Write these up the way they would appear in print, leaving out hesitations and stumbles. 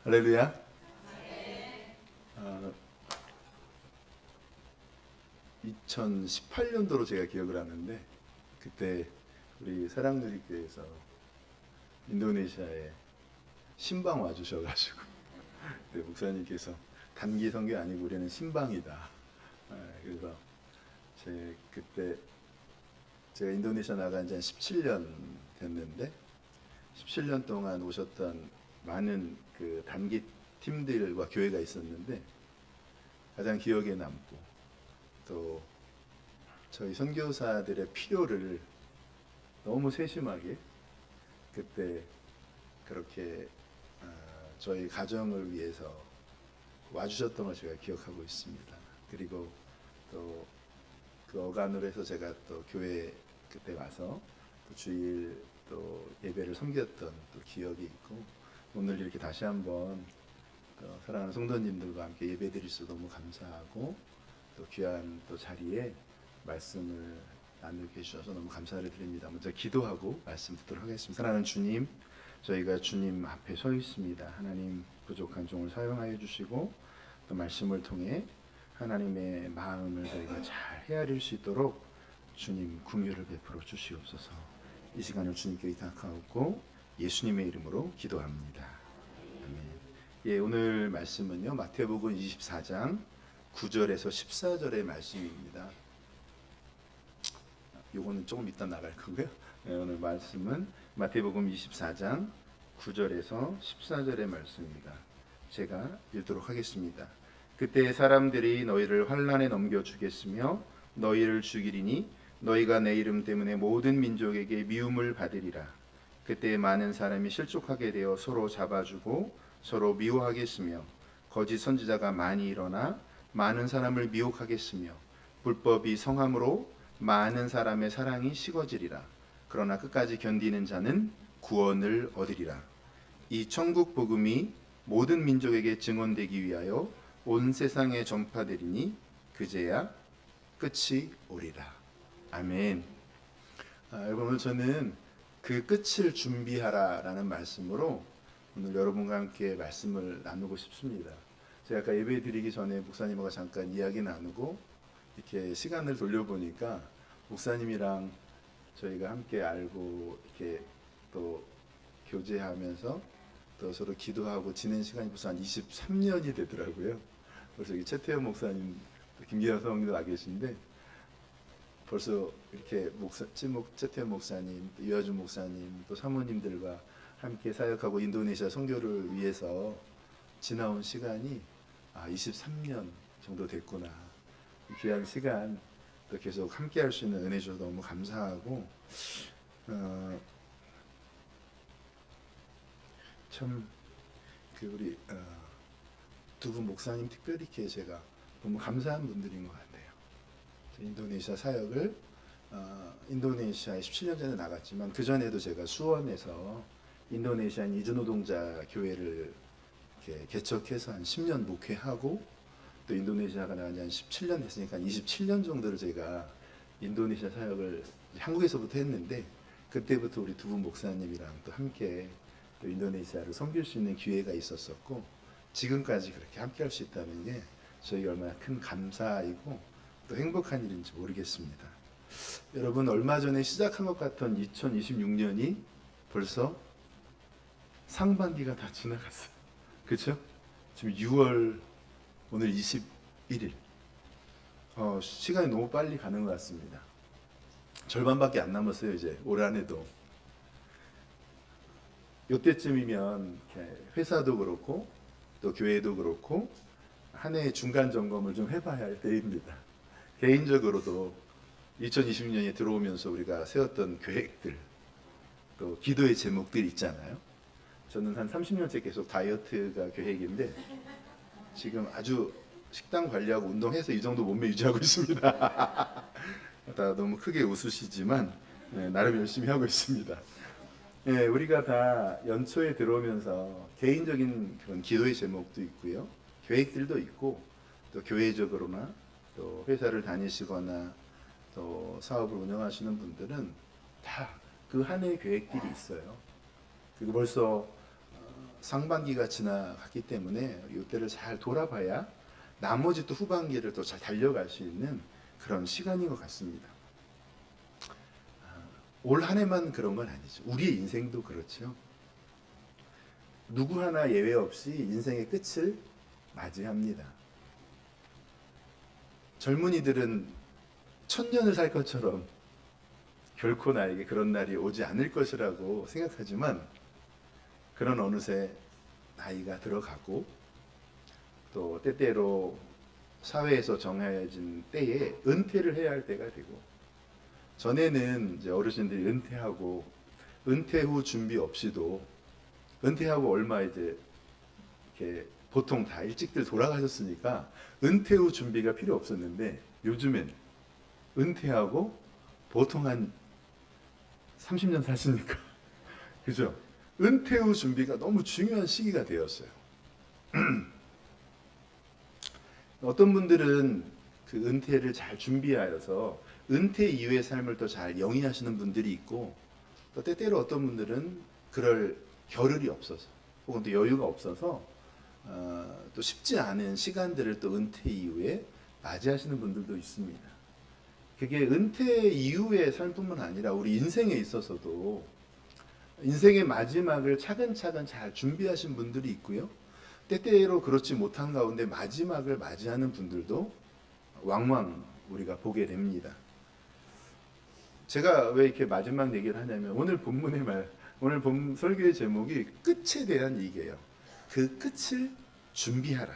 할렐루야. 2018년도로 제가 기억을 하는데 그때 우리 사랑누리교회에서 인도네시아에 신방 와주셔가지고 그때 목사님께서 단기 선교 아니고 우리는 신방이다. 그래서 그때 제가 인도네시아 나간 지 한 17년 됐는데 17년 동안 오셨던 많은 그 단기 팀들과 교회가 있었는데 가장 기억에 남고 또 저희 선교사들의 필요를 너무 세심하게 그때 그렇게 저희 가정을 위해서 와주셨던 걸 제가 기억하고 있습니다. 그리고 또 그 어간으로 해서 제가 또 교회 그때 와서 또 주일 또 예배를 섬겼던 또 기억이 있고 오늘 이렇게 다시 한번 사랑하는 성도님들과 함께 예배드릴 수 너무 감사하고 또 귀한 또 자리에 말씀을 나누게 해주셔서 너무 감사를 드립니다. 먼저 기도하고 말씀 듣도록 하겠습니다. 사랑하는 주님, 저희가 주님 앞에 서 있습니다. 하나님 부족한 종을 사용하여 주시고 또 말씀을 통해 하나님의 마음을 저희가 잘 헤아릴 수 있도록 주님 긍휼을 베풀어 주시옵소서. 이 시간을 주님께 의탁하고 예수님의 이름으로 기도합니다. 아멘. 예, 오늘 말씀은요 마태복음 24장 9절에서 14절의 말씀입니다. 요거는 조금 이따 나갈 거고요. 네, 오늘 말씀은 마태복음 24장 9절에서 14절의 말씀입니다. 제가 읽도록 하겠습니다. 그때 사람들이 너희를 환난에 넘겨 주겠으며 너희를 죽이리니 너희가 내 이름 때문에 모든 민족에게 미움을 받으리라. 그때 많은 사람이 실족하게 되어 서로 잡아주고 서로 미워하겠으며 거짓 선지자가 많이 일어나 많은 사람을 미혹하겠으며 불법이 성함으로 많은 사람의 사랑이 식어지리라. 그러나 끝까지 견디는 자는 구원을 얻으리라. 이 천국 복음이 모든 민족에게 증언되기 위하여 온 세상에 전파되리니 그제야 끝이 오리라. 아멘. 오늘 저는 그 끝을 준비하라라는 말씀으로 오늘 여러분과 함께 말씀을 나누고 싶습니다. 제가 아까 예배 드리기 전에 목사님과 잠깐 이야기 나누고 이렇게 시간을 돌려보니까 목사님이랑 저희가 함께 알고 이렇게 또 교제하면서 또 서로 기도하고 지낸 시간이 벌써 한 23년이 되더라고요. 벌써 여기 최태현 목사님, 김기현 성님도 와 계신데 벌써 이렇게 최태현 목사님, 이화준 목사님, 또 사모님들과 함께 사역하고 인도네시아 선교를 위해서 지나온 시간이 23년 정도 됐구나. 귀한 시간 또 계속 함께 할 수 있는 은혜 주셔서 너무 감사하고 참 그 우리 두 분 목사님 특별히 이렇게 제가 너무 감사한 분들인 것 같아요. 인도네시아 사역을 인도네시아에 17년 전에 나갔지만 그 전에도 제가 수원에서 인도네시아 이주노동자 교회를 이렇게 개척해서 한 10년 목회하고 또 인도네시아가 나간 지 한 17년 됐으니까 27년 정도를 제가 인도네시아 사역을 한국에서부터 했는데 그때부터 우리 두 분 목사님이랑 또 함께 또 인도네시아를 섬길 수 있는 기회가 있었었고 지금까지 그렇게 함께 할 수 있다는 게 저희가 얼마나 큰 감사이고 또 행복한 일인지 모르겠습니다. 여러분 얼마 전에 시작한 것 같던 2026년이 벌써 상반기가 다 지나갔어요. 그렇죠? 지금 6월 오늘 21일 시간이 너무 빨리 가는 것 같습니다. 절반밖에 안 남았어요. 이제 올 한해도 이때쯤이면 회사도 그렇고 또 교회도 그렇고 한 해의 중간 점검을 좀 해봐야 할 때입니다. 개인적으로도 2026년에 들어오면서 우리가 세웠던 계획들 또 기도의 제목들이 있잖아요. 저는 한 30년째 계속 다이어트가 계획인데 지금 아주 식단 관리하고 운동해서 이 정도 몸매 유지하고 있습니다. 다 너무 크게 웃으시지만 나름 열심히 하고 있습니다. 우리가 다 연초에 들어오면서 개인적인 그런 기도의 제목도 있고요. 계획들도 있고 또 교회적으로나 또 회사를 다니시거나 또 사업을 운영하시는 분들은 다 그 한 해의 계획들이 있어요. 그리고 벌써 상반기가 지나갔기 때문에 이때를 잘 돌아봐야 나머지 또 후반기를 또 잘 달려갈 수 있는 그런 시간인 것 같습니다. 올 한 해만 그런 건 아니죠. 우리의 인생도 그렇죠. 누구 하나 예외 없이 인생의 끝을 맞이합니다. 젊은이들은 천년을 살 것처럼 결코 나에게 그런 날이 오지 않을 것이라고 생각하지만, 그런 어느새 나이가 들어가고 또 때때로 사회에서 정해진 때에 은퇴를 해야 할 때가 되고, 전에는 이제 어르신들이 은퇴하고 은퇴 후 준비 없이도, 은퇴하고 얼마 이제 이렇게 보통 다 일찍들 돌아가셨으니까 은퇴 후 준비가 필요 없었는데, 요즘엔 은퇴하고 보통 한 30년 사시니까 그죠? 은퇴 후 준비가 너무 중요한 시기가 되었어요. 어떤 분들은 그 은퇴를 잘 준비하여서 은퇴 이후의 삶을 또 잘 영위하시는 분들이 있고, 또 때때로 어떤 분들은 그럴 겨를이 없어서 혹은 또 여유가 없어서 또 쉽지 않은 시간들을 또 은퇴 이후에 맞이하시는 분들도 있습니다. 그게 은퇴 이후의 삶뿐만 아니라 우리 인생에 있어서도 인생의 마지막을 차근차근 잘 준비하신 분들이 있고요. 때때로 그렇지 못한 가운데 마지막을 맞이하는 분들도 왕왕 우리가 보게 됩니다. 제가 왜 이렇게 마지막 얘기를 하냐면, 오늘 본 설교의 제목이 끝에 대한 얘기예요. 그 끝을 준비하라.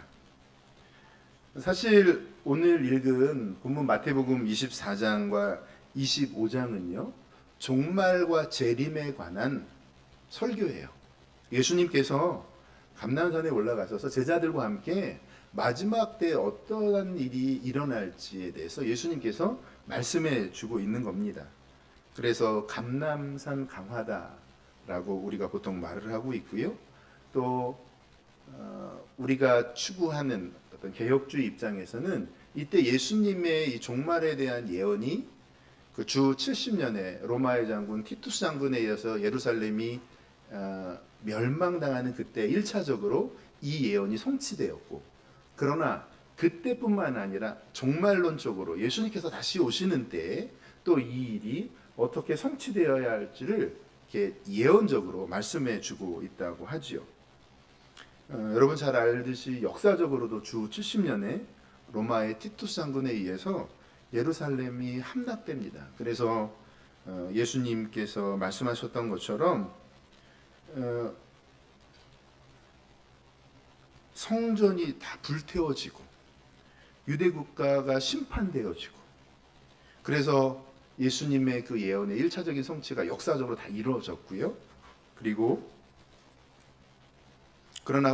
사실 오늘 읽은 본문 마태복음 24장과 25장은요, 종말과 재림에 관한 설교예요. 예수님께서 감람산에 올라가셔서 제자들과 함께 마지막 때 어떠한 일이 일어날지에 대해서 예수님께서 말씀해 주고 있는 겁니다. 그래서 감람산 강화다라고 우리가 보통 말을 하고 있고요. 또 우리가 추구하는 어떤 개혁주의 입장에서는 이때 예수님의 이 종말에 대한 예언이 그 주 70년에 로마의 장군 티투스 장군에 의해서 예루살렘이 멸망당하는 그때 1차적으로 이 예언이 성취되었고, 그러나 그때뿐만 아니라 종말론적으로 예수님께서 다시 오시는 때에 또 이 일이 어떻게 성취되어야 할지를 이렇게 예언적으로 말씀해 주고 있다고 하지요. 여러분 잘 알듯이 역사적으로도 주 70년에 로마의 티투스 장군에 의해서 예루살렘이 함락됩니다. 그래서 예수님께서 말씀하셨던 것처럼 성전이 다 불태워지고 유대 국가가 심판되어지고, 그래서 예수님의 그 예언의 1차적인 성취가 역사적으로 다 이루어졌고요. 그리고 그러나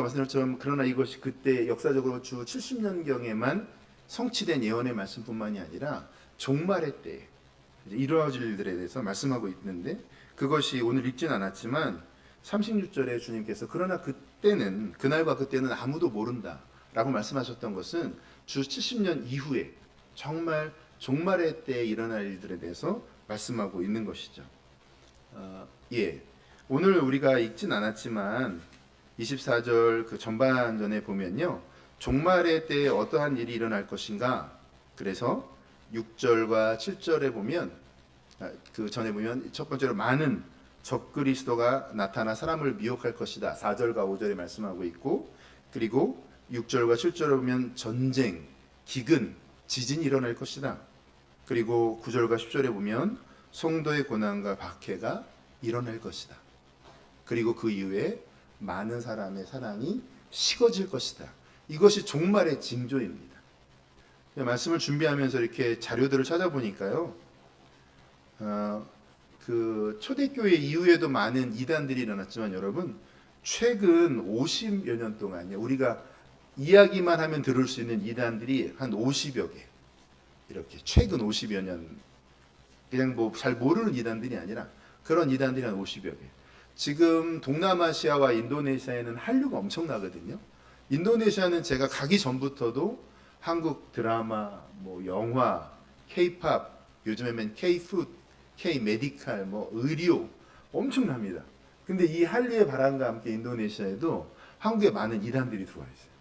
이것이 그때 역사적으로 주 70년경에만 성취된 예언의 말씀뿐만이 아니라 종말의 때에 이루어질 일들에 대해서 말씀하고 있는데, 그것이 오늘 읽진 않았지만 36절에 주님께서 그러나 그때는, 그날과 그때는 아무도 모른다 라고 말씀하셨던 것은 주 70년 이후에 정말 종말의 때에 일어날 일들에 대해서 말씀하고 있는 것이죠. 오늘 우리가 읽진 않았지만 24절 그 전반전에 보면요, 종말의 때에 어떠한 일이 일어날 것인가. 그래서 6절과 7절에 보면, 그 전에 보면 첫 번째로 많은 적그리스도가 나타나 사람을 미혹할 것이다. 4절과 5절에 말씀하고 있고, 그리고 6절과 7절에 보면 전쟁, 기근, 지진이 일어날 것이다. 그리고 9절과 10절에 보면 성도의 고난과 박해가 일어날 것이다. 그리고 그 이후에 많은 사람의 사랑이 식어질 것이다. 이것이 종말의 징조입니다. 말씀을 준비하면서 이렇게 자료들을 찾아보니까요, 그 초대교회 이후에도 많은 이단들이 일어났지만, 여러분 최근 50여 년 동안요, 우리가 이야기만 하면 들을 수 있는 이단들이 한 50여 개, 이렇게 최근 50여 년, 그냥 뭐 잘 모르는 이단들이 아니라 그런 이단들이 한 50여 개. 지금 동남아시아와 인도네시아에는 한류가 엄청나거든요. 인도네시아는 제가 가기 전부터도 한국 드라마, 뭐 영화, K-팝, 요즘에는 K-푸드, K-메디칼, 뭐 의료 엄청납니다. 근데 이 한류의 바람과 함께 인도네시아에도 한국에 많은 이단들이 들어와 있어요.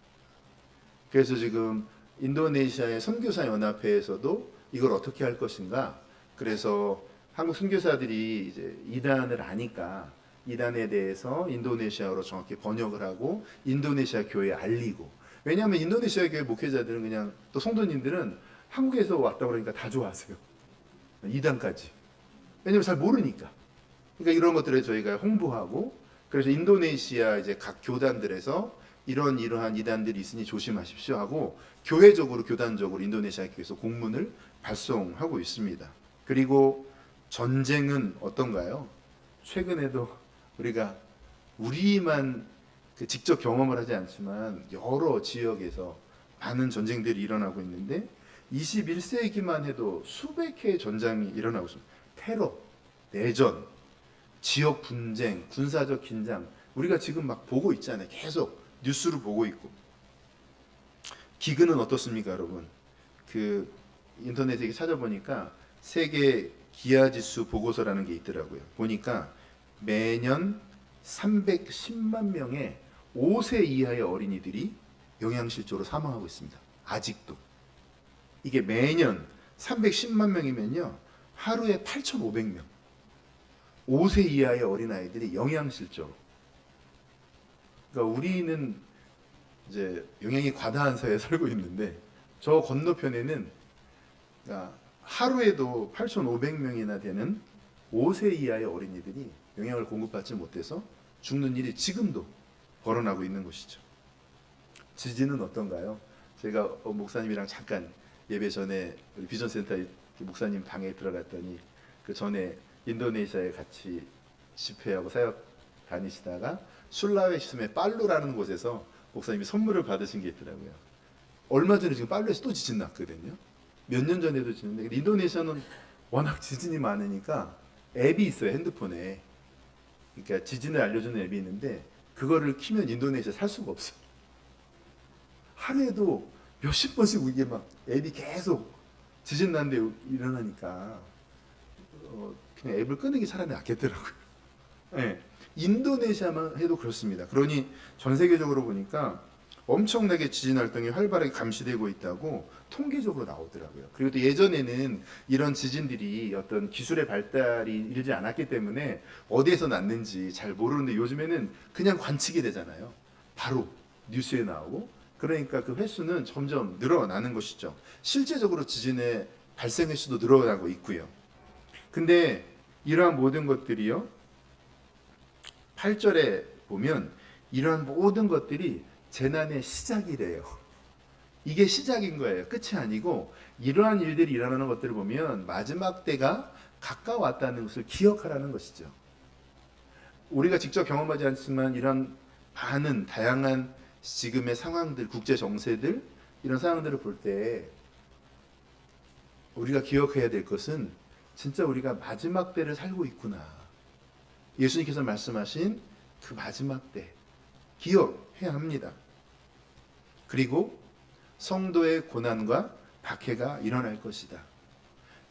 그래서 지금 인도네시아의 선교사 연합회에서도 이걸 어떻게 할 것인가. 그래서 한국 선교사들이 이제 이단을 아니까 이단에 대해서 인도네시아어로 정확히 번역을 하고 인도네시아 교회에 알리고. 왜냐하면 인도네시아 교회 목회자들은 그냥 또 성도님들은 한국에서 왔다 그러니까 다 좋아하세요. 이단까지. 왜냐하면 잘 모르니까. 그러니까 이런 것들을 저희가 홍보하고 그래서 인도네시아 이제 각 교단들에서 이러한 이단들이 있으니 조심하십시오 하고 교회적으로 교단적으로 인도네시아 교회에서 공문을 발송하고 있습니다. 그리고 전쟁은 어떤가요? 최근에도 우리만 직접 경험을 하지 않지만 여러 지역에서 많은 전쟁들이 일어나고 있는데 21세기만 해도 수백 개의 전쟁이 일어나고 있습니다. 테러, 내전, 지역 분쟁, 군사적 긴장 우리가 지금 막 보고 있잖아요. 계속 뉴스를 보고 있고. 기근은 어떻습니까, 여러분? 그 인터넷에 찾아보니까 세계 기아지수 보고서라는 게 있더라고요. 보니까 매년 310만 명의 5세 이하의 어린이들이 영양실조로 사망하고 있습니다. 아직도. 이게 매년 310만 명이면요. 하루에 8,500명. 5세 이하의 어린아이들이 영양실조. 그러니까 우리는 이제 영양이 과다한 사회에 살고 있는데 저 건너편에는 그러니까 하루에도 8,500명이나 되는 5세 이하의 어린이들이 영양을 공급받지 못해서 죽는 일이 지금도 벌어나고 있는 것이죠. 지진은 어떤가요? 제가 목사님이랑 잠깐 예배 전에 비전센터 목사님 방에 들어갔더니 그 전에 인도네시아에 같이 집회하고 사역 다니시다가 술라웨시섬의 팔루라는 곳에서 목사님이 선물을 받으신 게 있더라고요. 얼마 전에 지금 팔루에서 또 지진 났거든요. 몇 년 전에도 지진인데 인도네시아는 워낙 지진이 많으니까 앱이 있어요, 핸드폰에. 그러니까 지진을 알려주는 앱이 있는데 그거를 키면 인도네시아 살 수가 없어요. 하루에도 몇십 번씩 이게 막 앱이 계속 지진 났는데 일어나니까 그냥 앱을 끄는 게 차라리 낫겠더라고요. 네. 인도네시아만 해도 그렇습니다. 그러니 전 세계적으로 보니까 엄청나게 지진 활동이 활발하게 감시되고 있다고 통계적으로 나오더라고요. 그리고 또 예전에는 이런 지진들이 어떤 기술의 발달이 이르지 않았기 때문에 어디에서 났는지 잘 모르는데 요즘에는 그냥 관측이 되잖아요. 바로 뉴스에 나오고. 그러니까 그 횟수는 점점 늘어나는 것이죠. 실제적으로 지진의 발생 횟수도 늘어나고 있고요. 근데 이러한 모든 것들이요. 8절에 보면 이러한 모든 것들이 재난의 시작이래요. 이게 시작인 거예요. 끝이 아니고 이러한 일들이 일어나는 것들을 보면 마지막 때가 가까웠다는 것을 기억하라는 것이죠. 우리가 직접 경험하지 않지만 이런 많은 다양한 지금의 상황들, 국제 정세들 이런 상황들을 볼 때 우리가 기억해야 될 것은 진짜 우리가 마지막 때를 살고 있구나. 예수님께서 말씀하신 그 마지막 때 기억해야 합니다. 그리고 성도의 고난과 박해가 일어날 것이다.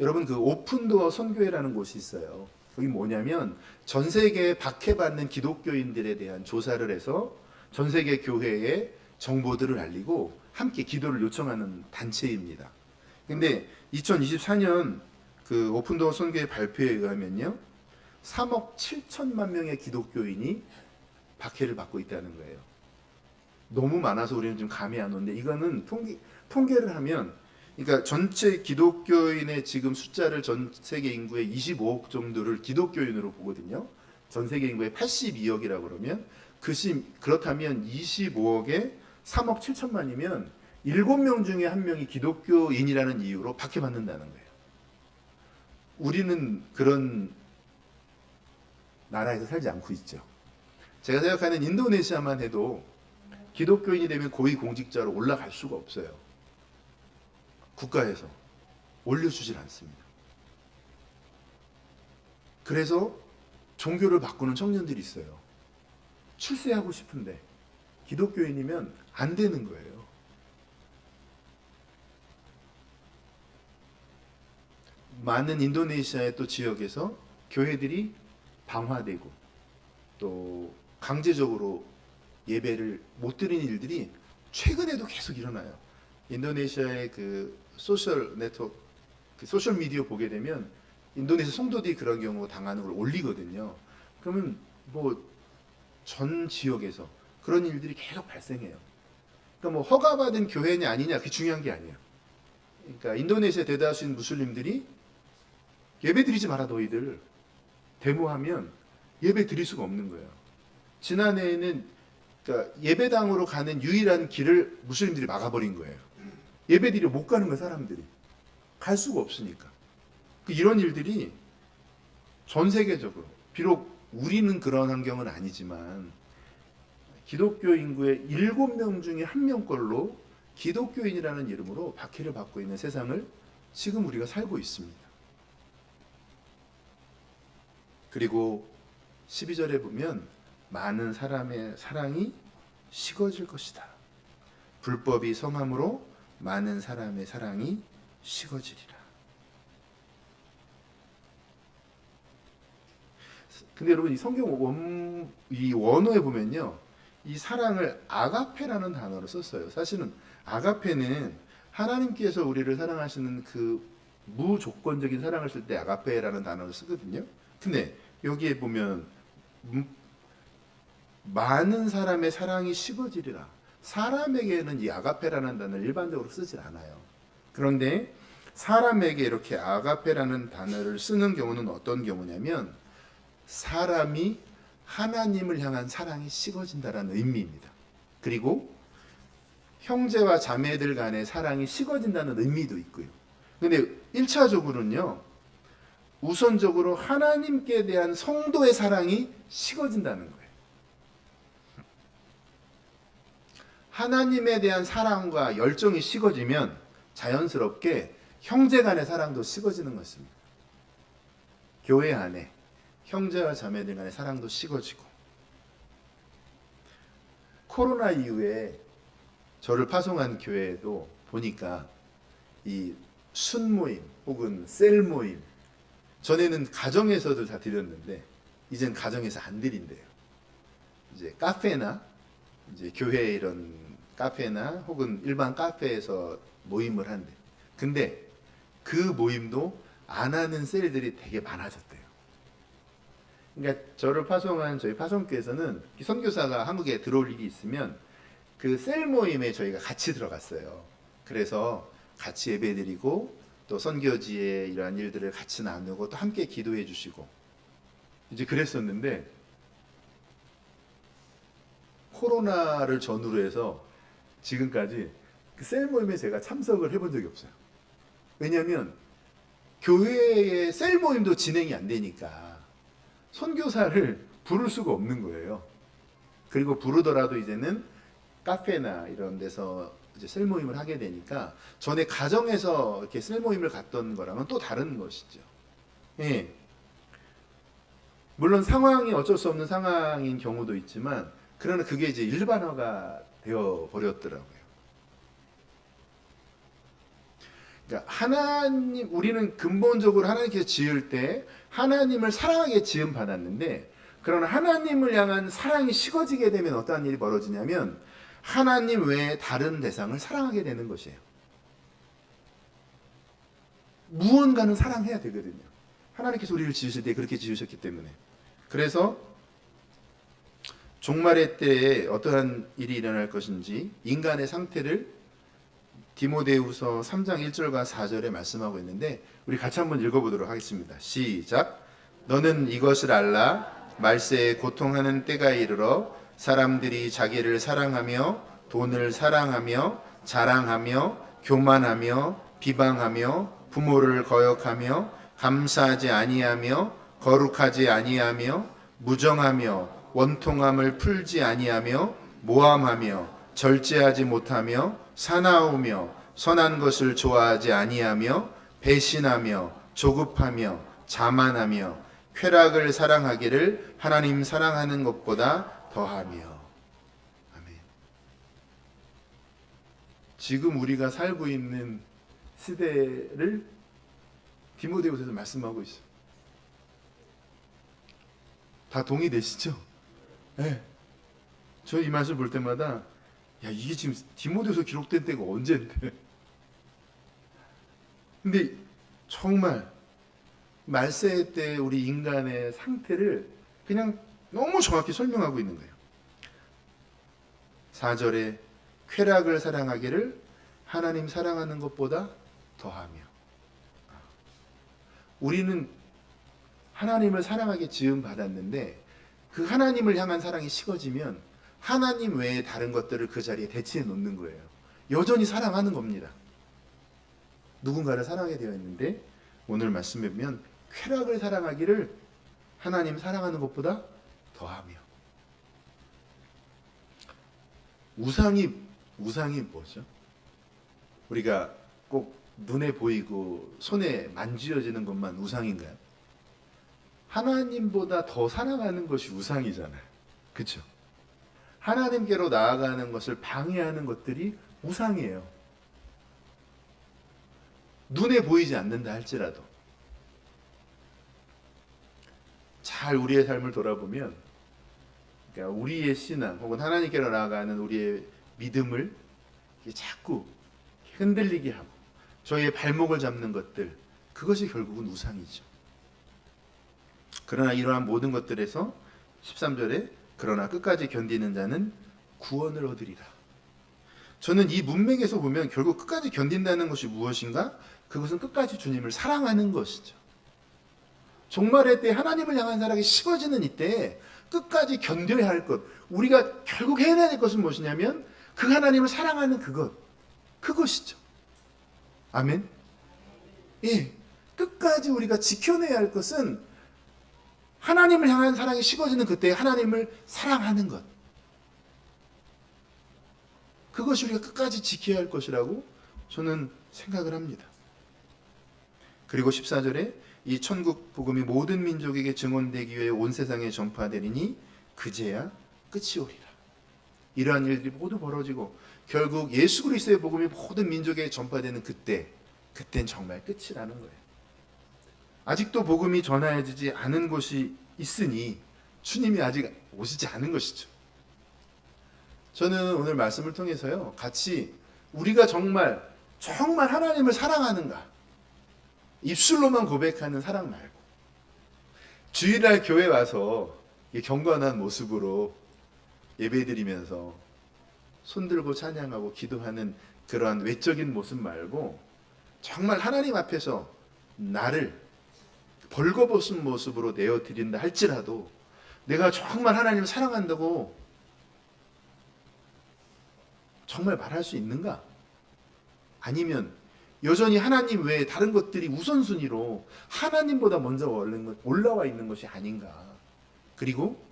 여러분 그 오픈도어 선교회라는 곳이 있어요. 거기 뭐냐면 전 세계에 박해받는 기독교인들에 대한 조사를 해서 전 세계 교회에 정보들을 알리고 함께 기도를 요청하는 단체입니다. 근데 2024년 그 오픈도어 선교회 발표에 의하면요. 3억 7천만 명의 기독교인이 박해를 받고 있다는 거예요. 너무 많아서 우리는 좀 감이 안 오는데 이거는 통계를 하면 그러니까 전체 기독교인의 지금 숫자를 전 세계 인구의 25억 정도를 기독교인으로 보거든요. 전 세계 인구의 82억이라고 그러면 그렇다면 25억에 3억 7천만이면 7명 중에 1명이 기독교인이라는 이유로 박해받는다는 거예요. 우리는 그런 나라에서 살지 않고 있죠. 제가 생각하는 인도네시아만 해도 기독교인이 되면 고위공직자로 올라갈 수가 없어요. 국가에서 올려주질 않습니다. 그래서 종교를 바꾸는 청년들이 있어요. 출세하고 싶은데 기독교인이면 안 되는 거예요. 많은 인도네시아의 또 지역에서 교회들이 방화되고 또 강제적으로 예배를 못 드리는 일들이 최근에도 계속 일어나요. 인도네시아의 그 소셜 네트워크, 그 소셜 미디어 보게 되면 인도네시아 성도들이 그런 경우 당하는 걸 올리거든요. 그러면 뭐 전 지역에서 그런 일들이 계속 발생해요. 그러니까 뭐 허가받은 교회냐 아니냐 그게 중요한 게 아니에요. 그러니까 인도네시아 대다수인 무슬림들이 예배 드리지 마라 너희들 데모하면 예배 드릴 수가 없는 거예요. 지난해에는 그러니까 예배당으로 가는 유일한 길을 무슬림들이 막아버린 거예요. 예배 드리러 못 가는 거예요, 사람들이. 갈 수가 없으니까. 이런 일들이 전 세계적으로, 비록 우리는 그런 환경은 아니지만 기독교 인구의 7명 중에 1명꼴로 기독교인이라는 이름으로 박해를 받고 있는 세상을 지금 우리가 살고 있습니다. 그리고 12절에 보면 많은 사람의 사랑이 식어질 것이다. 불법이 성함으로 많은 사람의 사랑이 식어지리라. 근데 여러분 이 성경 이 원어에 보면요, 이 사랑을 아가페라는 단어로 썼어요. 사실은 아가페는 하나님께서 우리를 사랑하시는 그 무조건적인 사랑을 쓸 때 아가페라는 단어를 쓰거든요. 근데 여기에 보면 많은 사람의 사랑이 식어지리라. 사람에게는 이 아가페라는 단어를 일반적으로 쓰질 않아요. 그런데 사람에게 이렇게 아가페라는 단어를 쓰는 경우는 어떤 경우냐면 사람이 하나님을 향한 사랑이 식어진다라는 의미입니다. 그리고 형제와 자매들 간의 사랑이 식어진다는 의미도 있고요. 근데 1차적으로는요. 우선적으로 하나님께 대한 성도의 사랑이 식어진다는 거예요. 하나님에 대한 사랑과 열정이 식어지면 자연스럽게 형제 간의 사랑도 식어지는 것입니다. 교회 안에 형제와 자매들 간의 사랑도 식어지고, 코로나 이후에 저를 파송한 교회에도 보니까 이 순모임 혹은 셀 모임, 전에는 가정에서도 다 드렸는데 이젠 가정에서 안 드린대요. 이제 카페나 이제 교회 이런 카페나 혹은 일반 카페에서 모임을 한대. 근데 그 모임도 안 하는 셀들이 되게 많아졌대요. 그러니까 저를 파송한 저희 파송교에서는 선교사가 한국에 들어올 일이 있으면 그 셀 모임에 저희가 같이 들어갔어요. 그래서 같이 예배드리고 또 선교지의 이러한 일들을 같이 나누고 또 함께 기도해 주시고 이제 그랬었는데, 코로나를 전후로 해서 지금까지 그 셀 모임에 제가 참석을 해본 적이 없어요. 왜냐하면 교회의 셀 모임도 진행이 안 되니까 선교사를 부를 수가 없는 거예요. 그리고 부르더라도 이제는 카페나 이런 데서 이제 셀 모임을 하게 되니까 전에 가정에서 이렇게 셀 모임을 갔던 거랑은 또 다른 것이죠. 예. 물론 상황이 어쩔 수 없는 상황인 경우도 있지만, 그러나 그게 이제 일반화가 되어 버렸더라고요. 그러니까 하나님, 우리는 근본적으로 하나님께서 지을 때 하나님을 사랑하게 지음 받았는데, 그러나 하나님을 향한 사랑이 식어지게 되면 어떠한 일이 벌어지냐면 하나님 외에 다른 대상을 사랑하게 되는 것이에요. 무언가는 사랑해야 되거든요. 하나님께서 우리를 지으실 때 그렇게 지으셨기 때문에. 그래서 종말의 때에 어떠한 일이 일어날 것인지 인간의 상태를 디모데후서 3장 1절과 4절에 말씀하고 있는데, 우리 같이 한번 읽어보도록 하겠습니다. 시작. 너는 이것을 알라. 말세에 고통하는 때가 이르러 사람들이 자기를 사랑하며 돈을 사랑하며 자랑하며 교만하며 비방하며 부모를 거역하며 감사하지 아니하며 거룩하지 아니하며 무정하며 원통함을 풀지 아니하며 모함하며 절제하지 못하며 사나우며 선한 것을 좋아하지 아니하며 배신하며 조급하며 자만하며 쾌락을 사랑하기를 하나님 사랑하는 것보다 더하며. 아멘. 지금 우리가 살고 있는 시대를 디모데후서에서 말씀하고 있어요. 다 동의되시죠? 네. 저 이 말씀 볼 때마다 야 이게 지금 디모데서 기록된 때가 언제인데? 근데 정말 말세 때 우리 인간의 상태를 그냥 너무 정확히 설명하고 있는 거예요. 4절에 쾌락을 사랑하기를 하나님 사랑하는 것보다 더하며. 우리는 하나님을 사랑하게 지음 받았는데 그 하나님을 향한 사랑이 식어지면 하나님 외에 다른 것들을 그 자리에 대체해 놓는 거예요. 여전히 사랑하는 겁니다. 누군가를 사랑하게 되어 있는데 오늘 말씀에 보면 쾌락을 사랑하기를 하나님 사랑하는 것보다 더하며. 우상이 뭐죠? 우리가 꼭 눈에 보이고 손에 만지어지는 것만 우상인가요? 하나님보다 더 사랑하는 것이 우상이잖아요. 그렇죠? 하나님께로 나아가는 것을 방해하는 것들이 우상이에요. 눈에 보이지 않는다 할지라도 잘 우리의 삶을 돌아보면, 그러니까 우리의 신앙 혹은 하나님께로 나아가는 우리의 믿음을 자꾸 흔들리게 하고 저희의 발목을 잡는 것들, 그것이 결국은 우상이죠. 그러나 이러한 모든 것들에서 13절에 그러나 끝까지 견디는 자는 구원을 얻으리라. 저는 이 문맥에서 보면 결국 끝까지 견딘다는 것이 무엇인가? 그것은 끝까지 주님을 사랑하는 것이죠. 종말의 때 하나님을 향한 사랑이 식어지는 이때 끝까지 견뎌야 할 것, 우리가 결국 해내야 될 것은 무엇이냐면 그 하나님을 사랑하는 그것이죠. 아멘. 예, 끝까지 우리가 지켜내야 할 것은 하나님을 향한 사랑이 식어지는 그때 하나님을 사랑하는 것. 그것이 우리가 끝까지 지켜야 할 것이라고 저는 생각을 합니다. 그리고 14절에 이 천국 복음이 모든 민족에게 증언되기 위해 온 세상에 전파되리니 그제야 끝이 오리라. 이러한 일들이 모두 벌어지고 결국 예수 그리스도의 복음이 모든 민족에게 전파되는 그땐 정말 끝이라는 거예요. 아직도 복음이 전하여지지 않은 곳이 있으니 주님이 아직 오시지 않은 것이죠. 저는 오늘 말씀을 통해서요, 같이 우리가 정말 하나님을 사랑하는가, 입술로만 고백하는 사랑 말고 주일날 교회 와서 경건한 모습으로 예배드리면서 손들고 찬양하고 기도하는 그러한 외적인 모습 말고 정말 하나님 앞에서 나를 벌거벗은 모습으로 내어드린다 할지라도 내가 정말 하나님을 사랑한다고 정말 말할 수 있는가? 아니면 여전히 하나님 외에 다른 것들이 우선순위로 하나님보다 먼저 올라와 있는 것이 아닌가? 그리고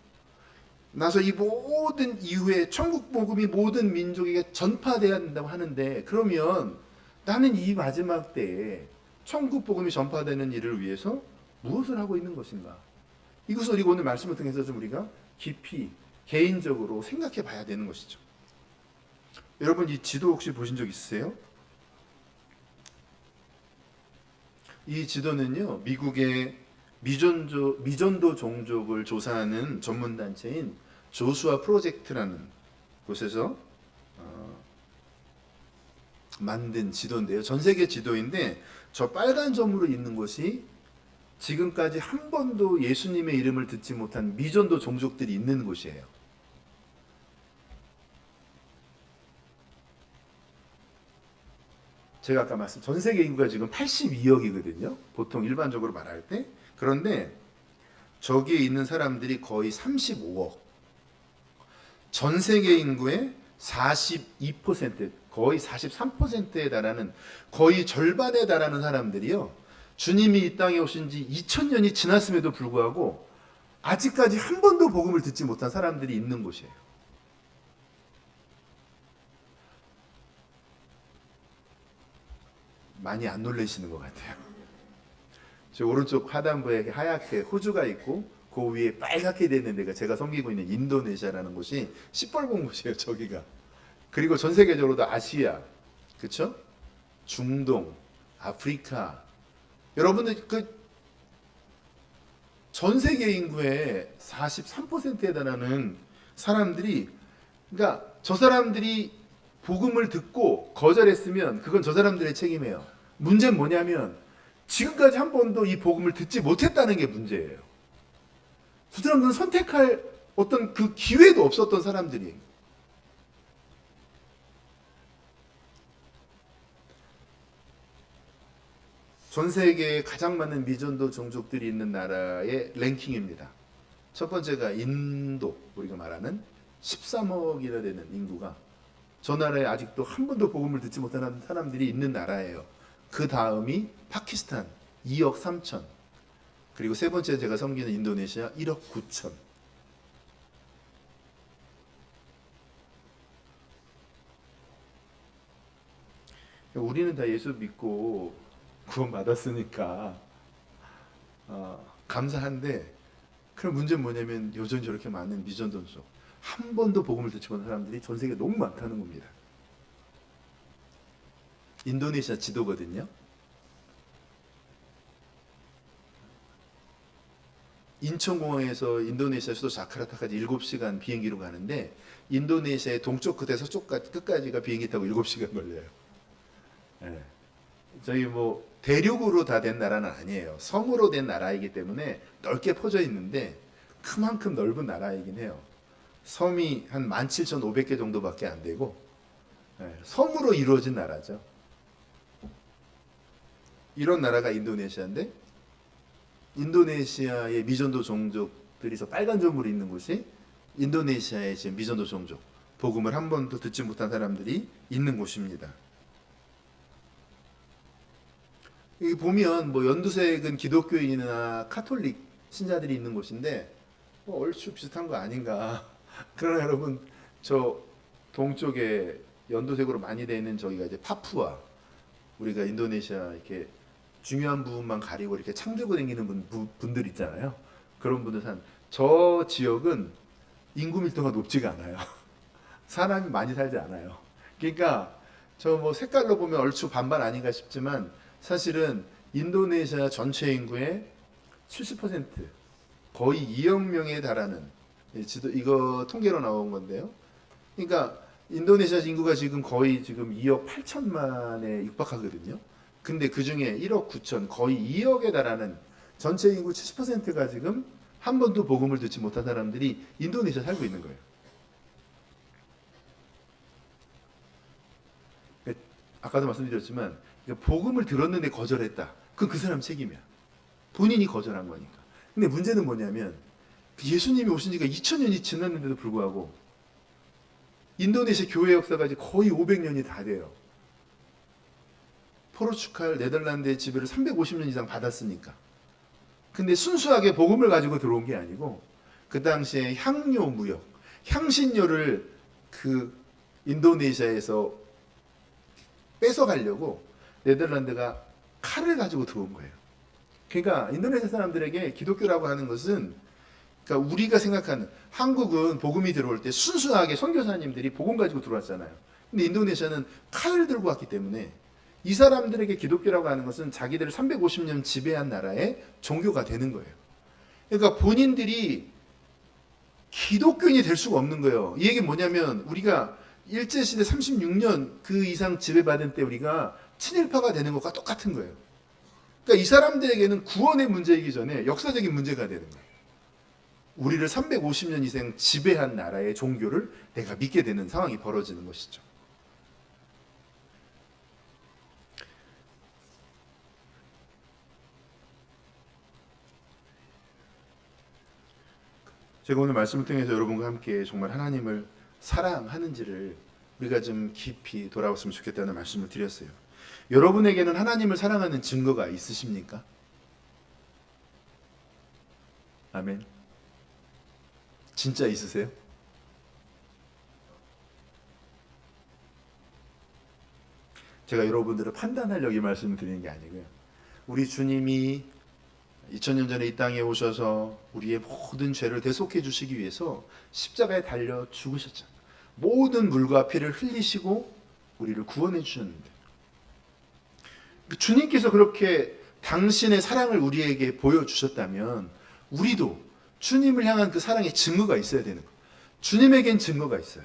나서 이 모든 이후에 천국 복음이 모든 민족에게 전파되어야 된다고 하는데, 그러면 나는 이 마지막 때에 천국 복음이 전파되는 일을 위해서 무엇을 하고 있는 것인가? 이것을 우리가 오늘 말씀을 통해서 좀 우리가 깊이 개인적으로 생각해 봐야 되는 것이죠. 여러분, 이 지도 혹시 보신 적 있으세요? 이 지도는요, 미국의 미전도 종족을 조사하는 전문단체인 조수아 프로젝트라는 곳에서 만든 지도인데요. 전 세계 지도인데 저 빨간 점으로 있는 곳이 지금까지 한 번도 예수님의 이름을 듣지 못한 미전도 종족들이 있는 곳이에요. 제가 아까 전 세계 인구가 지금 82억이거든요. 보통 일반적으로 말할 때. 그런데 저기에 있는 사람들이 거의 35억. 전 세계 인구의 42%, 거의 43%에 달하는, 거의 절반에 달하는 사람들이요, 주님이 이 땅에 오신 지 2000년이 지났음에도 불구하고 아직까지 한 번도 복음을 듣지 못한 사람들이 있는 곳이에요. 많이 안 놀라시는 것 같아요. 저 오른쪽 하단부에 하얗게 호주가 있고 그 위에 빨갛게 되는 데가 제가 섬기고 있는 인도네시아라는 곳이 시뻘건 곳이에요. 저기가. 그리고 전 세계적으로도 아시아, 그렇죠? 중동, 아프리카. 여러분들 전 세계 인구의 43%에 달하는 사람들이, 그러니까 저 사람들이 복음을 듣고 거절했으면 그건 저 사람들의 책임이에요. 문제는 뭐냐면 지금까지 한 번도 이 복음을 듣지 못했다는 게 문제예요. 저 사람들은 선택할 어떤 그 기회도 없었던 사람들이. 전 세계에 가장 많은 미전도 종족들이 있는 나라의 랭킹입니다. 첫 번째가 인도, 우리가 말하는 13억이나 되는 인구가 저 나라에 아직도 한 번도 복음을 듣지 못하는 사람들이 있는 나라예요. 그 다음이 파키스탄 2억 3천, 그리고 세 번째 제가 섬기는 인도네시아 1억 9천. 우리는 다 예수 믿고 구원 받았으니까 감사한데, 그럼 문제는 뭐냐면 여전히 저렇게 많은 미전도족, 한 번도 복음을 듣지 못한 사람들이 전 세계에 너무 많다는 겁니다. 인도네시아 지도거든요. 인천공항에서 인도네시아 수도 자카르타까지 7시간 비행기로 가는데 인도네시아의 동쪽 끝에서 끝까지가 비행기 타고 7시간 걸려요. 네. 저희 뭐 대륙으로 다 된 나라는 아니에요. 섬으로 된 나라이기 때문에 넓게 퍼져 있는데 그만큼 넓은 나라이긴 해요. 섬이 한 17,500개 정도밖에 안 되고, 네, 섬으로 이루어진 나라죠. 이런 나라가 인도네시아인데, 인도네시아의 미전도 종족들이 저 빨간 점으로 있는 곳이 인도네시아의 지금 미전도 종족, 복음을 한 번도 듣지 못한 사람들이 있는 곳입니다. 여기 보면 뭐 연두색은 기독교인이나 카톨릭 신자들이 있는 곳인데 얼추 비슷한 거 아닌가. 그러나 여러분, 저 동쪽에 연두색으로 많이 되어 있는 저기가 이제 파푸아, 우리가 인도네시아 이렇게 중요한 부분만 가리고 이렇게 창 들고 다니는 분들 있잖아요. 그런 분들 저 지역은 인구 밀도가 높지가 않아요. 사람이 많이 살지 않아요. 그러니까 저 뭐 색깔로 보면 얼추 반반 아닌가 싶지만 사실은 인도네시아 전체 인구의 70%, 거의 2억 명에 달하는, 이거 통계로 나온 건데요. 그러니까 인도네시아 인구가 지금 거의 지금 2억 8천만에 육박하거든요. 근데 그 중에 1억 9천, 거의 2억에 달하는 전체 인구 70%가 지금 한 번도 복음을 듣지 못한 사람들이 인도네시아에 살고 있는 거예요. 아까도 말씀드렸지만 복음을 들었는데 거절했다. 그건 그 사람 책임이야. 본인이 거절한 거니까. 근데 문제는 뭐냐면 예수님이 오신 지가 2000년이 지났는데도 불구하고 인도네시아 교회 역사가 이제 거의 500년이 다 돼요. 포르투갈, 네덜란드의 지배를 350년 이상 받았으니까. 근데 순수하게 복음을 가지고 들어온 게 아니고 그 당시에 향료 무역, 향신료를 그 인도네시아에서 뺏어가려고 네덜란드가 칼을 가지고 들어온 거예요. 그러니까 인도네시아 사람들에게 기독교라고 하는 것은, 그러니까 우리가 생각하는, 한국은 복음이 들어올 때 순수하게 선교사님들이 복음 가지고 들어왔잖아요. 근데 인도네시아는 칼을 들고 왔기 때문에 이 사람들에게 기독교라고 하는 것은 자기들을 350년 지배한 나라의 종교가 되는 거예요. 그러니까 본인들이 기독교인이 될 수가 없는 거예요. 이 얘기는 뭐냐면 우리가 일제시대 36년 그 이상 지배받은 때 우리가 친일파가 되는 것과 똑같은 거예요. 그러니까 이 사람들에게는 구원의 문제이기 전에 역사적인 문제가 되는 거예요. 우리를 350년 이상 지배한 나라의 종교를 내가 믿게 되는 상황이 벌어지는 것이죠. 제가 오늘 말씀을 통해서 여러분과 함께 정말 하나님을 사랑하는지를 우리가 좀 깊이 돌아봤으면 좋겠다는 말씀을 드렸어요. 여러분에게는 하나님을 사랑하는 증거가 있으십니까? 아멘. 진짜 있으세요? 제가 여러분들을 판단하려고 이 말씀을 드리는 게 아니고요. 우리 주님이 2000년 전에 이 땅에 오셔서 우리의 모든 죄를 대속해 주시기 위해서 십자가에 달려 죽으셨잖아요. 모든 물과 피를 흘리시고 우리를 구원해 주셨는데, 주님께서 그렇게 당신의 사랑을 우리에게 보여주셨다면 우리도 주님을 향한 그 사랑의 증거가 있어야 되는 거예요. 주님에겐 증거가 있어요.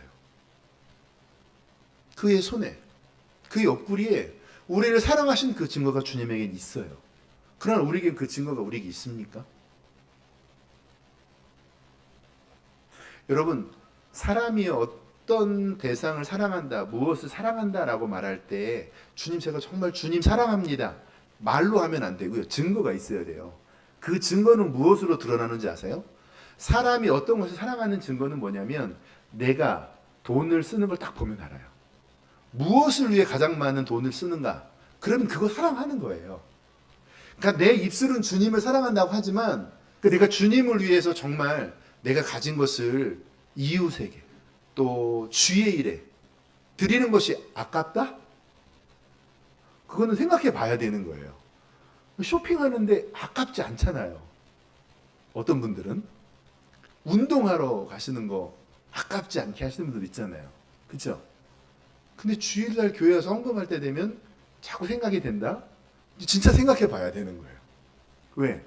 그의 손에, 그의 옆구리에 우리를 사랑하신 그 증거가 주님에겐 있어요. 그러나 우리에겐 그 증거가 우리에게 있습니까? 여러분, 사람이 어떤 대상을 사랑한다, 무엇을 사랑한다라고 말할 때 주님, 제가 정말 주님 사랑합니다. 말로 하면 안 되고요. 증거가 있어야 돼요. 그 증거는 무엇으로 드러나는지 아세요? 사람이 어떤 것을 사랑하는 증거는 뭐냐면 내가 돈을 쓰는 걸 딱 보면 알아요. 무엇을 위해 가장 많은 돈을 쓰는가? 그러면 그거 사랑하는 거예요. 그러니까 내 입술은 주님을 사랑한다고 하지만 내가 주님을 위해서 정말 내가 가진 것을 이웃에게 또 주의 일에 드리는 것이 아깝다? 그거는 생각해 봐야 되는 거예요. 쇼핑하는데 아깝지 않잖아요. 어떤 분들은 운동하러 가시는 거 아깝지 않게 하시는 분들 있잖아요. 그렇죠? 근데 주일날 교회 와서 헌금할 때 되면 자꾸 생각이 된다? 진짜 생각해 봐야 되는 거예요. 왜?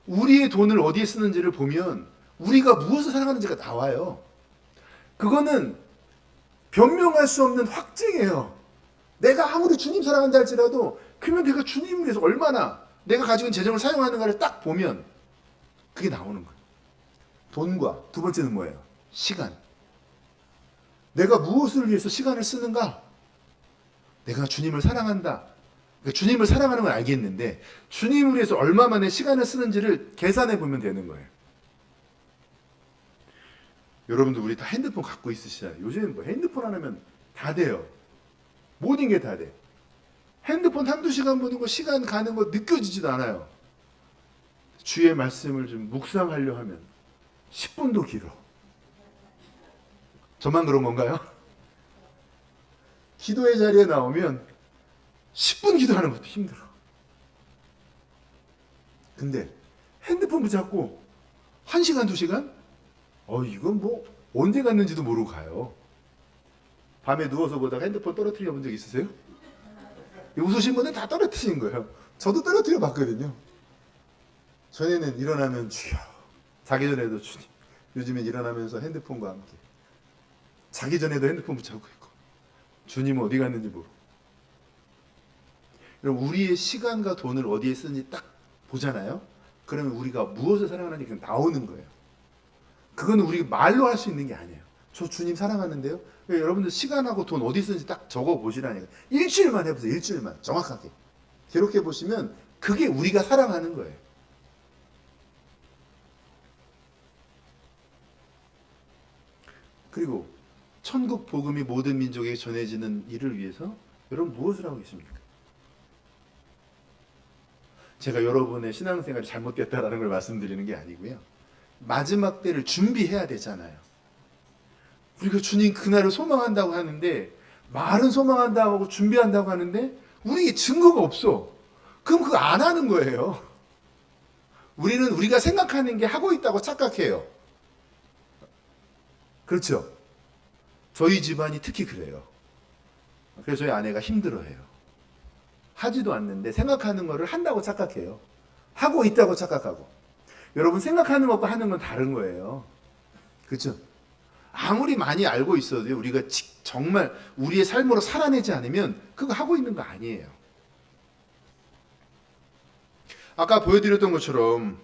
우리의 돈을 어디에 쓰는지를 보면 우리가 무엇을 사랑하는지가 나와요. 그거는 변명할 수 없는 확증이에요. 내가 아무리 주님 사랑한다 할지라도 그러면 내가 주님을 위해서 얼마나 내가 가지고 있는 재정을 사용하는가를 딱 보면 그게 나오는 거예요. 돈과 두 번째는 뭐예요? 시간. 내가 무엇을 위해서 시간을 쓰는가? 내가 주님을 사랑한다. 그러니까 주님을 사랑하는 건 알겠는데 주님을 위해서 얼마만에 시간을 쓰는지를 계산해 보면 되는 거예요. 여러분들 우리 다 핸드폰 갖고 있으시잖아요. 요즘은 뭐 핸드폰 하나면 다 돼요. 모든 게 다 돼. 핸드폰 한두 시간 보는 거 시간 가는 거 느껴지지도 않아요. 주의 말씀을 좀 묵상하려 하면 10분도 길어. 저만 그런 건가요? 기도의 자리에 나오면 10분 기도하는 것도 힘들어. 근데 핸드폰 붙잡고 1시간, 2시간? 이건 뭐 언제 갔는지도 모르고 가요. 밤에 누워서 보다가 핸드폰 떨어뜨려 본 적 있으세요? 웃으신 분은 다 떨어뜨린 거예요. 저도 떨어뜨려 봤거든요. 전에는 일어나면 주여, 자기 전에도 주님, 요즘엔 일어나면서 핸드폰과 함께 자기 전에도 핸드폰 붙잡고 있고 주님은 어디 갔는지 모르고. 여러분, 우리의 시간과 돈을 어디에 쓰는지 딱 보잖아요. 그러면 우리가 무엇을 사랑하는지 그냥 나오는 거예요. 그건 우리 말로 할 수 있는 게 아니에요. 저 주님 사랑하는데요. 여러분들 시간하고 돈 어디 쓰는지 딱 적어 보시라니까. 일주일만 해보세요. 일주일만 정확하게 기록해 보시면 그게 우리가 사랑하는 거예요. 그리고 천국 복음이 모든 민족에게 전해지는 일을 위해서 여러분 무엇을 하고 계십니까? 제가 여러분의 신앙생활이 잘못됐다라는 걸 말씀드리는 게 아니고요. 마지막 때를 준비해야 되잖아요. 우리가 주님 그날을 소망한다고 하는데 말은 소망한다고 하고 준비한다고 하는데 우리에게 증거가 없어. 그럼 그거 안 하는 거예요. 우리는 우리가 생각하는 게 하고 있다고 착각해요. 그렇죠? 저희 집안이 특히 그래요. 그래서 저희 아내가 힘들어해요. 하지도 않는데 생각하는 거를 한다고 착각해요. 하고 있다고 착각하고. 여러분, 생각하는 것과 하는 건 다른 거예요. 그렇죠? 아무리 많이 알고 있어도요, 우리가 정말 우리의 삶으로 살아내지 않으면 그거 하고 있는 거 아니에요. 아까 보여드렸던 것처럼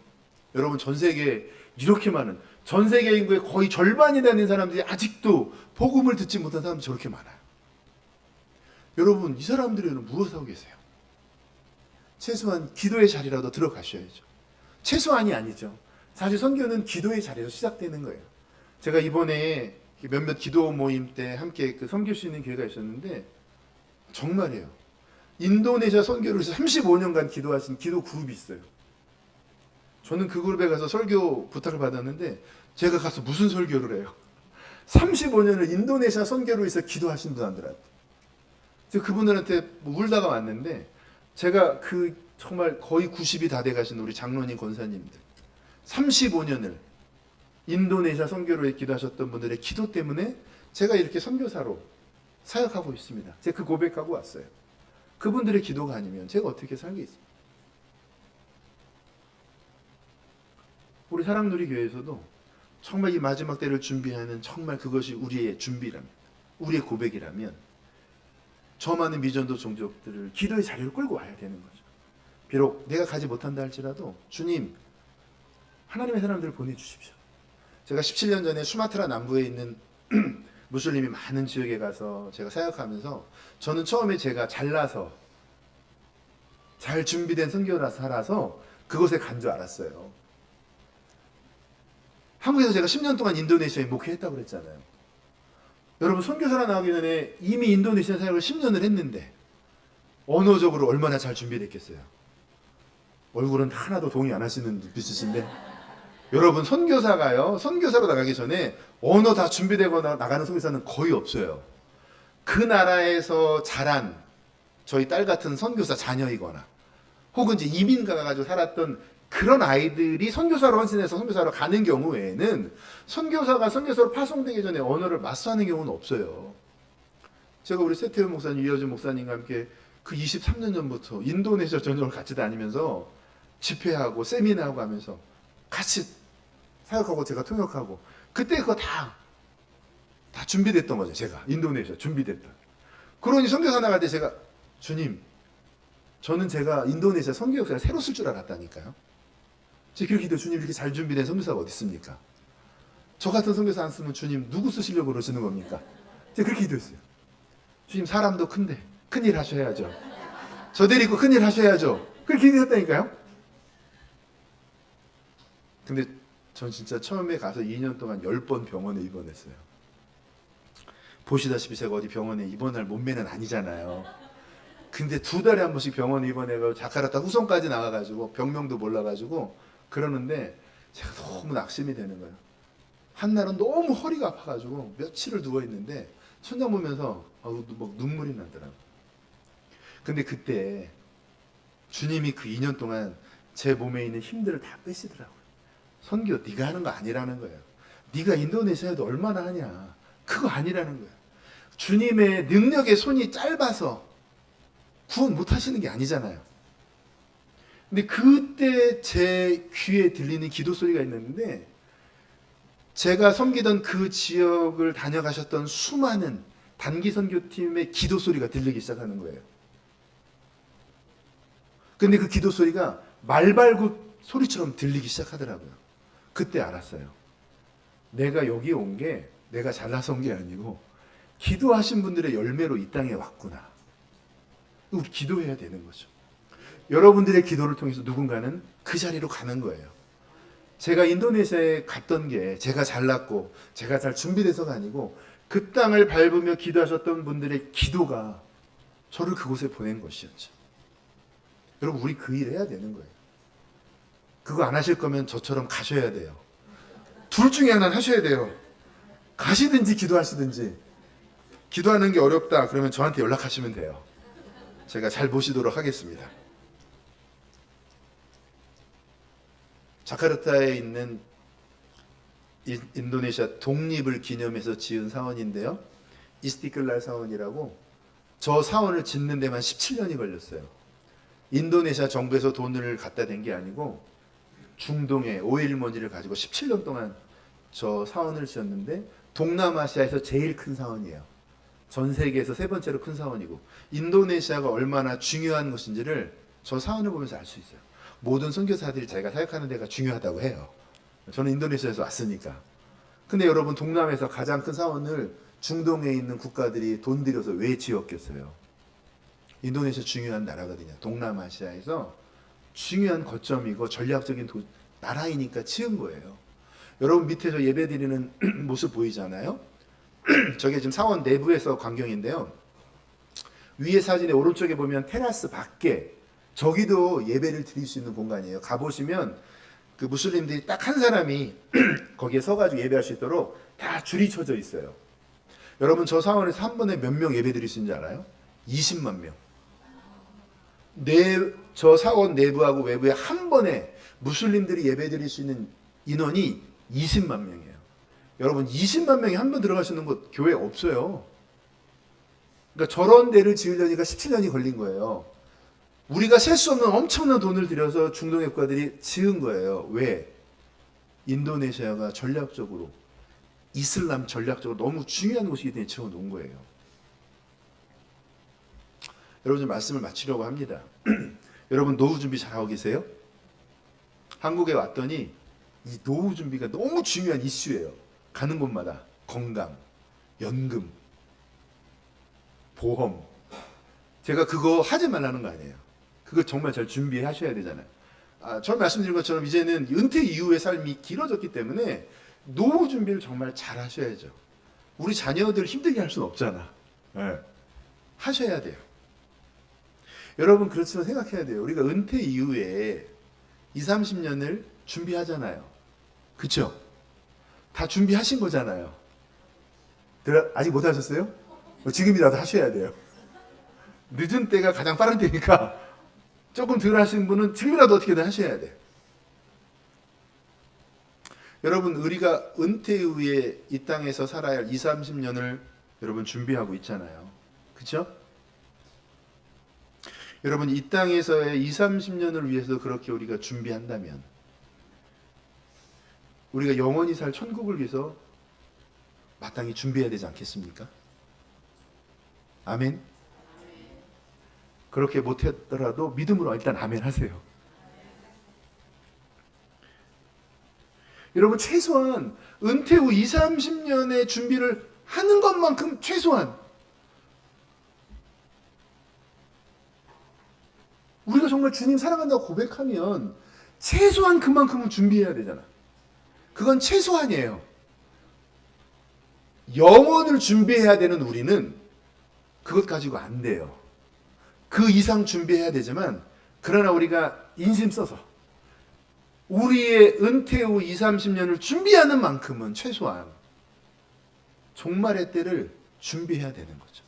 여러분, 전 세계에 이렇게 많은, 전 세계 인구의 거의 절반이 되는 사람들이 아직도 복음을 듣지 못한 사람들이 저렇게 많아요. 여러분, 이 사람들은 무엇을 하고 계세요? 최소한 기도의 자리라도 들어가셔야죠. 최소한이 아니죠. 사실 선교는 기도의 자리에서 시작되는 거예요. 제가 이번에 몇몇 기도 모임 때 함께 섬길 수 있는 기회가 있었는데 정말이에요. 인도네시아 선교를 위해서 35년간 기도하신 기도 그룹이 있어요. 저는 그 그룹에 가서 설교 부탁을 받았는데 제가 가서 무슨 설교를 해요? 35년을 인도네시아 선교를 위해서 기도하신 분들한테. 제가 그분들한테 울다가 왔는데 제가 정말 거의 90이 다 돼가신 우리 장로님 권사님들 35년을 인도네시아 선교를 위해 기도하셨던 분들의 기도 때문에 제가 이렇게 선교사로 사역하고 있습니다. 제가 그 고백하고 왔어요. 그분들의 기도가 아니면 제가 어떻게 살겠습니까? 우리 사랑누리 교회에서도 정말 이 마지막 때를 준비하는 정말 그것이 우리의 준비라면, 우리의 고백이라면 저 많은 미전도 종족들을 기도의 자리로 끌고 와야 되는 거죠. 비록 내가 가지 못한다 할지라도 주님, 하나님의 사람들을 보내주십시오. 제가 17년 전에 수마트라 남부에 있는 무슬림이 많은 지역에 가서 제가 사역하면서 저는 처음에 제가 잘나서 잘 준비된 선교사라서 그곳에 간 줄 알았어요. 한국에서 제가 10년 동안 인도네시아에 목회했다고 그랬잖아요. 여러분, 선교사라 나오기 전에 이미 인도네시아 사역을 10년을 했는데 언어적으로 얼마나 잘 준비됐겠어요. 얼굴은 하나도 동의 안 하시는 눈빛이신데, 여러분, 선교사가요, 선교사로 나가기 전에 언어 다 준비되고 나가는 선교사는 거의 없어요. 그 나라에서 자란 저희 딸 같은 선교사 자녀이거나 혹은 이제 이민 가가지고 살았던 그런 아이들이 선교사로 헌신해서 선교사로 가는 경우 외에는 선교사가 선교사로 파송되기 전에 언어를 마스터하는 경우는 없어요. 제가 우리 세태훈 목사님, 이어준 목사님과 함께 그 23년 전부터 인도네시아 전역을 같이 다니면서 집회하고 세미나하고 하면서 같이 사역하고 제가 통역하고, 그때 그거 다 준비됐던 거죠. 제가 인도네시아 준비됐던. 그러니 선교사 나갈 때 제가, 주님, 저는 제가 인도네시아 선교 역사를 새로 쓸 줄 알았다니까요. 제가 그렇게 기도, 주님, 이렇게 잘 준비된 선교사가 어디 있습니까? 저 같은 선교사 안 쓰면 주님 누구 쓰시려고 그러시는 겁니까? 제가 그렇게 기도했어요. 주님, 사람도 큰데 큰일 하셔야죠. 저 데리고 큰일 하셔야죠. 그렇게 기도했다니까요. 근데 전 진짜 처음에 가서 2년 동안 10번 병원에 입원했어요. 보시다시피 제가 어디 병원에 입원할 몸매는 아니잖아요. 근데 2달에 한 번씩 병원에 입원해서 자카르타 후송까지 나가가지고 병명도 몰라가지고 그러는데 제가 너무 낙심이 되는 거예요. 한날은 너무 허리가 아파가지고 며칠을 누워있는데 천장 보면서 막 눈물이 나더라고요. 근데 그때 주님이 그 2년 동안 제 몸에 있는 힘들을 다 빼시더라고요. 선교 네가 하는 거 아니라는 거예요. 네가 인도네시아에도 얼마나 하냐. 그거 아니라는 거예요. 주님의 능력의 손이 짧아서 구원 못 하시는 게 아니잖아요. 근데 그때 제 귀에 들리는 기도 소리가 있는데, 제가 섬기던 그 지역을 다녀가셨던 수많은 단기 선교팀의 기도 소리가 들리기 시작하는 거예요. 근데 그 기도 소리가 말발굽 소리처럼 들리기 시작하더라고요. 그때 알았어요. 내가 여기 온 게 내가 잘나서 온 게 아니고 기도하신 분들의 열매로 이 땅에 왔구나. 우리 기도해야 되는 거죠. 여러분들의 기도를 통해서 누군가는 그 자리로 가는 거예요. 제가 인도네시아에 갔던 게 제가 잘났고 제가 잘 준비돼서가 아니고 그 땅을 밟으며 기도하셨던 분들의 기도가 저를 그곳에 보낸 것이었죠. 여러분, 우리 그 일 해야 되는 거예요. 그거 안 하실 거면 저처럼 가셔야 돼요. 둘 중에 하나는 하셔야 돼요. 가시든지 기도하시든지. 기도하는 게 어렵다 그러면 저한테 연락하시면 돼요. 제가 잘 모시도록 하겠습니다. 자카르타에 있는 인도네시아 독립을 기념해서 지은 사원인데요. 이스티클랄 사원이라고, 저 사원을 짓는 데만 17년이 걸렸어요. 인도네시아 정부에서 돈을 갖다 댄 게 아니고 중동의 오일 머니를 가지고 17년 동안 저 사원을 지었는데 동남아시아에서 제일 큰 사원이에요. 전 세계에서 3번째로 큰 사원이고, 인도네시아가 얼마나 중요한 것인지를 저 사원을 보면서 알 수 있어요. 모든 선교사들이 자기가 사역하는 데가 중요하다고 해요. 저는 인도네시아에서 왔으니까. 근데 여러분, 동남아에서 가장 큰 사원을 중동에 있는 국가들이 돈 들여서 왜 지었겠어요? 인도네시아 중요한 나라거든요. 동남아시아에서 중요한 거점이고 전략적인 나라이니까 지은 거예요. 여러분, 밑에 저 예배 드리는 모습 보이잖아요. 저게 지금 사원 내부에서 광경인데요. 위에 사진에 오른쪽에 보면 테라스 밖에 저기도 예배를 드릴 수 있는 공간이에요. 가보시면 그 무슬림들이 딱 한 사람이 거기에 서가지고 예배할 수 있도록 다 줄이 쳐져 있어요. 여러분, 저 사원에서 한 번에 몇 명 예배 드릴 수 있는지 알아요? 20만 명. 저 사원 내부하고 외부에 한 번에 무슬림들이 예배 드릴 수 있는 인원이 20만 명이에요. 여러분, 20만 명이 한 번 들어갈 수 있는 곳 교회 없어요. 그러니까 저런 데를 지으려니까 17년이 걸린 거예요. 우리가 셀 수 없는 엄청난 돈을 들여서 중동의 국가들이 지은 거예요. 왜? 인도네시아가 전략적으로 이슬람 전략적으로 너무 중요한 곳이기 때문에 채워놓은 거예요. 여러분 좀 말씀을 마치려고 합니다. 여러분 노후 준비 잘하고 계세요? 한국에 왔더니 이 노후 준비가 너무 중요한 이슈예요. 가는 곳마다 건강, 연금, 보험. 제가 그거 하지 말라는 거 아니에요. 그거 정말 잘 준비하셔야 되잖아요. 처음 말씀드린 것처럼 이제는 은퇴 이후의 삶이 길어졌기 때문에 노후 준비를 정말 잘 하셔야죠. 우리 자녀들 힘들게 할 수는 없잖아. 네. 하셔야 돼요. 여러분 그렇지만 생각해야 돼요. 우리가 은퇴 이후에 20, 30년을 준비하잖아요. 그쵸? 다 준비하신 거잖아요. 아직 못 하셨어요? 지금이라도 하셔야 돼요. 늦은 때가 가장 빠른 때니까 조금 덜 하신 분은 지금이라도 어떻게든 하셔야 돼요. 여러분 우리가 은퇴 후에 이 땅에서 살아야 할 20, 30년을 여러분 준비하고 있잖아요. 그쵸? 여러분 이 땅에서의 20, 30년을 위해서 그렇게 우리가 준비한다면 우리가 영원히 살 천국을 위해서 마땅히 준비해야 되지 않겠습니까? 아멘. 그렇게 못했더라도 믿음으로 일단 아멘 하세요. 여러분 최소한 은퇴 후 20, 30년의 준비를 하는 것만큼 최소한 우리가 정말 주님 사랑한다고 고백하면 최소한 그만큼은 준비해야 되잖아. 그건 최소한이에요. 영혼을 준비해야 되는 우리는 그것 가지고 안 돼요. 그 이상 준비해야 되지만 그러나 우리가 인심 써서 우리의 은퇴 후 20, 30년을 준비하는 만큼은 최소한 종말의 때를 준비해야 되는 거죠.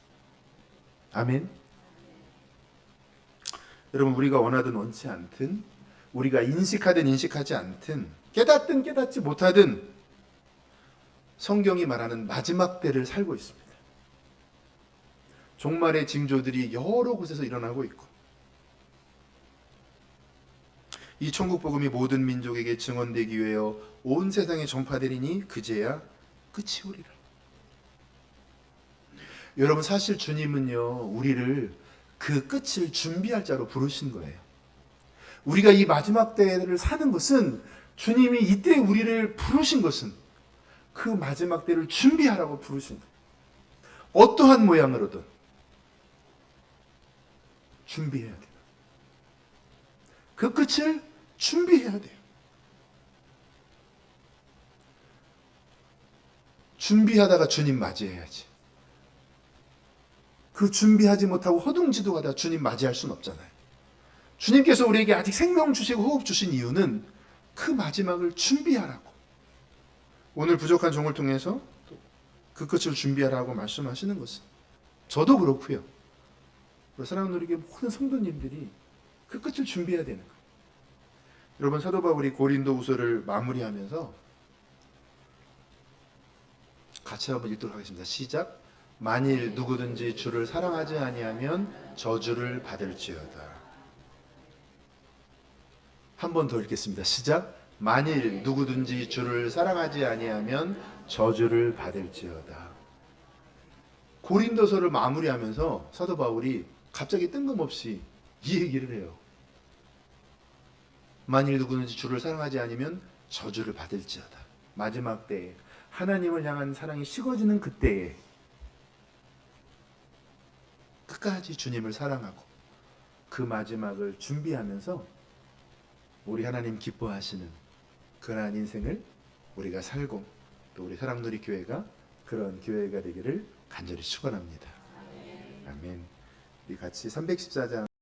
아멘. 여러분 우리가 원하든 원치 않든 우리가 인식하든 인식하지 않든 깨닫든 깨닫지 못하든 성경이 말하는 마지막 때를 살고 있습니다. 종말의 징조들이 여러 곳에서 일어나고 있고 이 천국 복음이 모든 민족에게 증언되기 위하여 온 세상에 전파되리니 그제야 끝이 오리라. 여러분 사실 주님은요 우리를 그 끝을 준비할 자로 부르신 거예요. 우리가 이 마지막 때를 사는 것은 주님이 이때 우리를 부르신 것은 그 마지막 때를 준비하라고 부르신 거예요. 어떠한 모양으로든 준비해야 돼요. 그 끝을 준비해야 돼요. 준비하다가 주님 맞이해야지. 그 준비하지 못하고 허둥지둥하다 주님 맞이할 수는 없잖아요. 주님께서 우리에게 아직 생명 주시고 호흡 주신 이유는 그 마지막을 준비하라고. 오늘 부족한 종을 통해서 그 끝을 준비하라고 말씀하시는 것은 저도 그렇고요. 사랑하는 우리 모든 성도님들이 그 끝을 준비해야 되는 거예요. 여러분 사도 바울이 고린도후서를 마무리하면서 같이 한번 읽도록 하겠습니다. 시작. 만일 누구든지 주를 사랑하지 아니하면 저주를 받을지어다. 한 번 더 읽겠습니다. 시작. 만일 누구든지 주를 사랑하지 아니하면 저주를 받을지어다. 고린도서를 마무리하면서 사도 바울이 갑자기 뜬금없이 이 얘기를 해요. 만일 누구든지 주를 사랑하지 않으면 저주를 받을지어다. 마지막 때에 하나님을 향한 사랑이 식어지는 그때에 끝까지 주님을 사랑하고 그 마지막을 준비하면서 우리 하나님 기뻐하시는 그러한 인생을 우리가 살고 또 우리 사랑누리 교회가 그런 교회가 되기를 간절히 축원합니다. 아멘. 우리 같이 314장